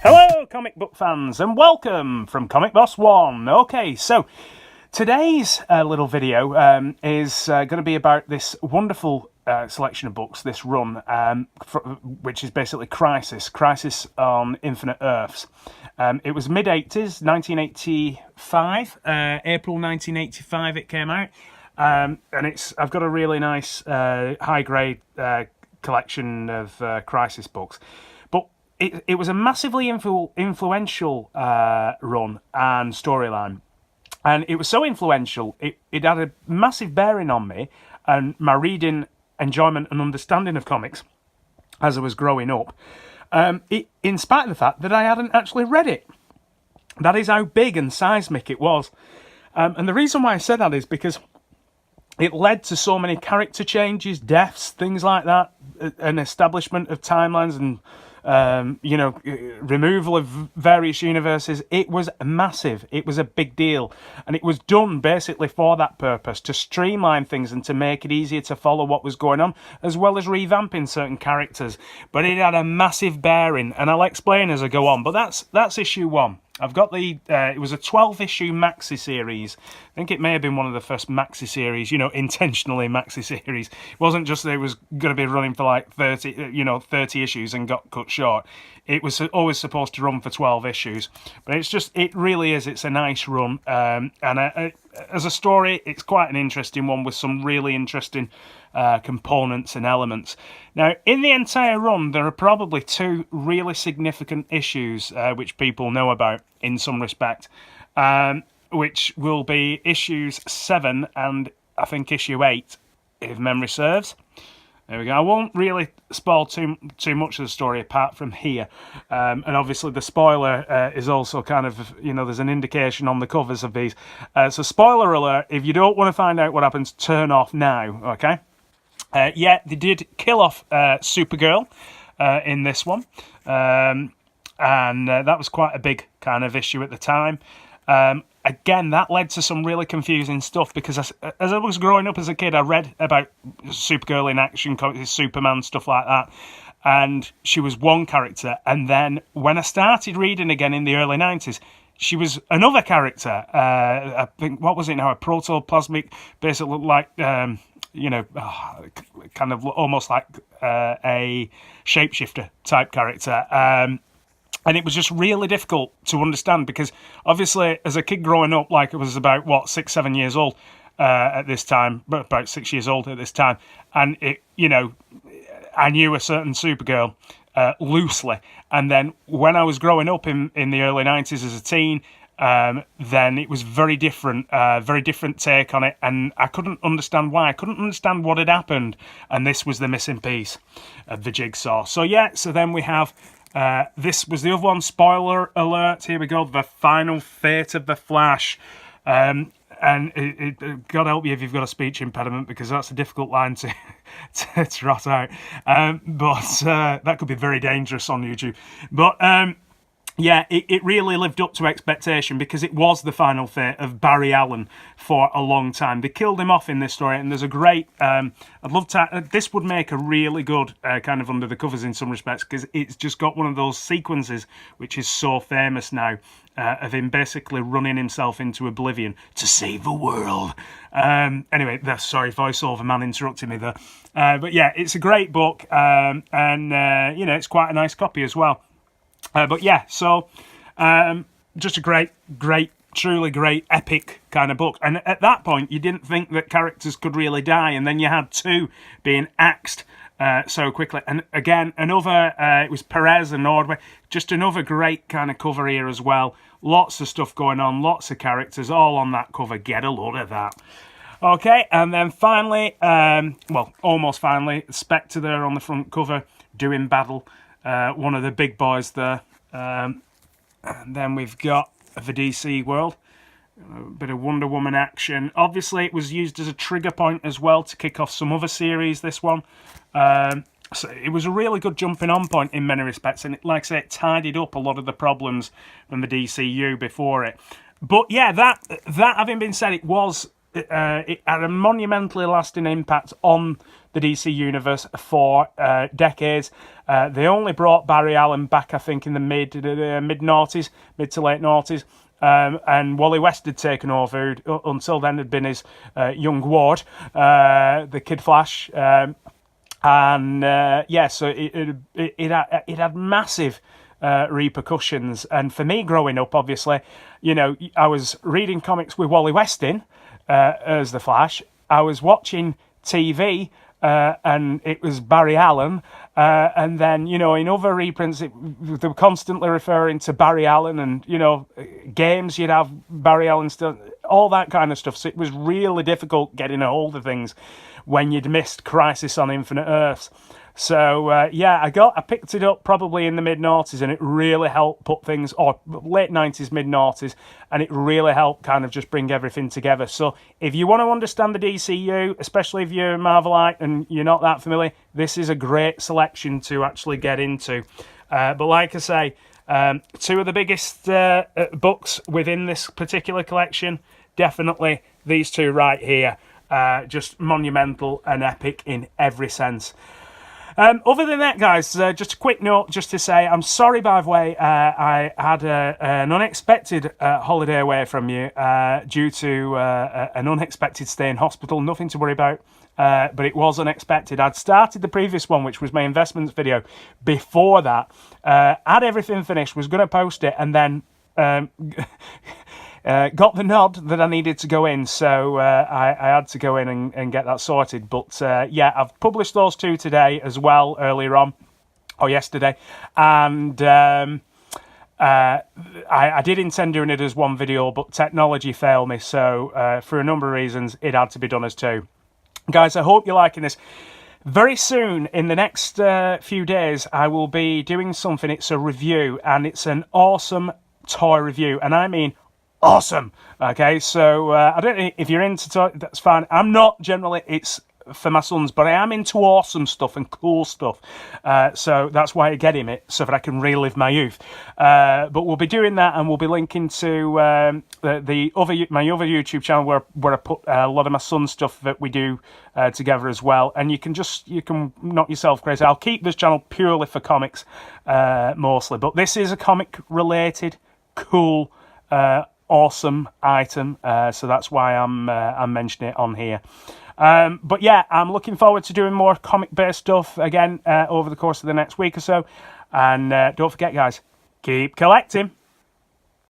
Hello, comic book fans, and welcome from Comic Boss One. Okay, so today's little video is going to be about this wonderful selection of books, this run, which is basically Crisis on Infinite Earths. It was mid-80s, 1985, April 1985 it came out, and I've got a really nice high-grade collection of Crisis books. It was a massively influential run and storyline. And it was so influential, it had a massive bearing on me and my reading, enjoyment and understanding of comics as I was growing up, in spite of the fact that I hadn't actually read it. That is how big and seismic it was. And the reason why I said that is because it led to so many character changes, deaths, things like that, an establishment of timelines and removal of various universes. It was massive. It was a big deal. And it was done basically for that purpose, to streamline things and to make it easier to follow what was going on, as well as revamping certain characters. But it had a massive bearing, and I'll explain as I go on. But that's issue one. I've got it was a 12-issue maxi series. I think it may have been one of the first maxi series, intentionally maxi series. It wasn't just that it was going to be running for like 30 issues and got cut short. It was always supposed to run for 12 issues. But it really is, it's a nice run. And as a story, it's quite an interesting one with some really interesting components and elements. Now, in the entire run, there are probably two really significant issues which people know about in some respect, which will be issues 7 and I think issue 8, if memory serves. There we go. I won't really spoil too much of the story apart from here. And obviously the spoiler is also kind of, there's an indication on the covers of these. So spoiler alert, if you don't want to find out what happens, turn off now, okay? They did kill off Supergirl in this one. And that was quite a big kind of issue at the time. Again, that led to some really confusing stuff because as I was growing up as a kid, I read about Supergirl in action, Superman, stuff like that. And she was one character. And then when I started reading again in the early 90s, she was another character. I think, what was it now? A protoplasmic, basically like, kind of almost like a shapeshifter type character. And it was just really difficult to understand because obviously as a kid growing up, like I was about, 6, 7 years old at this time, about 6 years old at this time. And I knew a certain Supergirl loosely. And then when I was growing up in the early 90s as a teen, then it was very different take on it. And I couldn't understand why. I couldn't understand what had happened. And this was the missing piece of the jigsaw. So then we have... this was the other one, spoiler alert, here we go, the final fate of the Flash. And God help you if you've got a speech impediment, because that's a difficult line to trot out. But that could be very dangerous on YouTube. But it really lived up to expectation because it was the final fate of Barry Allen for a long time. They killed him off in this story, and there's a great... I'd love to... This would make a really good kind of under the covers in some respects because it's just got one of those sequences which is so famous now of him basically running himself into oblivion to save the world. Anyway, sorry, voiceover man interrupted me there. But yeah, it's a great book, and it's quite a nice copy as well. Just a great, truly great, epic kind of book. And at that point, you didn't think that characters could really die, and then you had two being axed so quickly. And again, it was Perez and Ordway, just another great kind of cover here as well. Lots of stuff going on, lots of characters, all on that cover. Get a load of that. Okay, and then finally, almost finally, Spectre there on the front cover, doing battle. One of the big boys there. And then we've got the DC world. A bit of Wonder Woman action. Obviously, it was used as a trigger point as well to kick off some other series, this one. So it was a really good jumping on point in many respects. And like I say, it tidied up a lot of the problems from the DCU before it. But yeah, that having been said, it had a monumentally lasting impact on the DC Universe for decades. They only brought Barry Allen back, I think, in the mid-noughties, mid to late noughties. And Wally West had taken over. Until then, had been his young ward, the Kid Flash. So it had massive repercussions. And for me growing up, obviously, you know, I was reading comics with Wally West in as the Flash. I was watching TV and it was Barry Allen. And then, you know, in other reprints, they were constantly referring to Barry Allen, and, you know, games, you'd have Barry Allen still, all that kind of stuff. So it was really difficult getting a hold of things when you'd missed Crisis on Infinite Earths. So, I picked it up probably in the mid-noughties, and it really helped put things, or late 90s, mid-noughties, and it really helped kind of just bring everything together. So, if you want to understand the DCU, especially if you're a Marvelite and you're not that familiar, this is a great selection to actually get into. But like I say, two of the biggest books within this particular collection, definitely these two right here. Just monumental and epic in every sense. Other than that, guys, just a quick note just to say I'm sorry, by the way, I had an unexpected holiday away from you due to an unexpected stay in hospital. Nothing to worry about, but it was unexpected. I'd started the previous one, which was my investments video, before that. Had everything finished, was going to post it, and then got the nod that I needed to go in, so I had to go in and get that sorted. But I've published those two today as well, earlier on, or yesterday, and I did intend doing it as one video, but technology failed me, so for a number of reasons, it had to be done as two. Guys, I hope you're liking this. Very soon, in the next few days, I will be doing something. It's a review, and it's an awesome toy review, and I mean awesome. Okay, so I don't know if you're into toy, that's fine. I'm not generally, it's for my sons, but I am into awesome stuff and cool stuff. So that's why I get him it, so that I can relive my youth. But we'll be doing that, and we'll be linking to my other YouTube channel where I put a lot of my son's stuff that we do together as well. And you can knock yourself crazy. I'll keep this channel purely for comics mostly, but this is a comic related, cool, awesome item, so that's why I'm mentioning it on here. But yeah, I'm looking forward to doing more comic-based stuff again over the course of the next week or so. And don't forget, guys, keep collecting.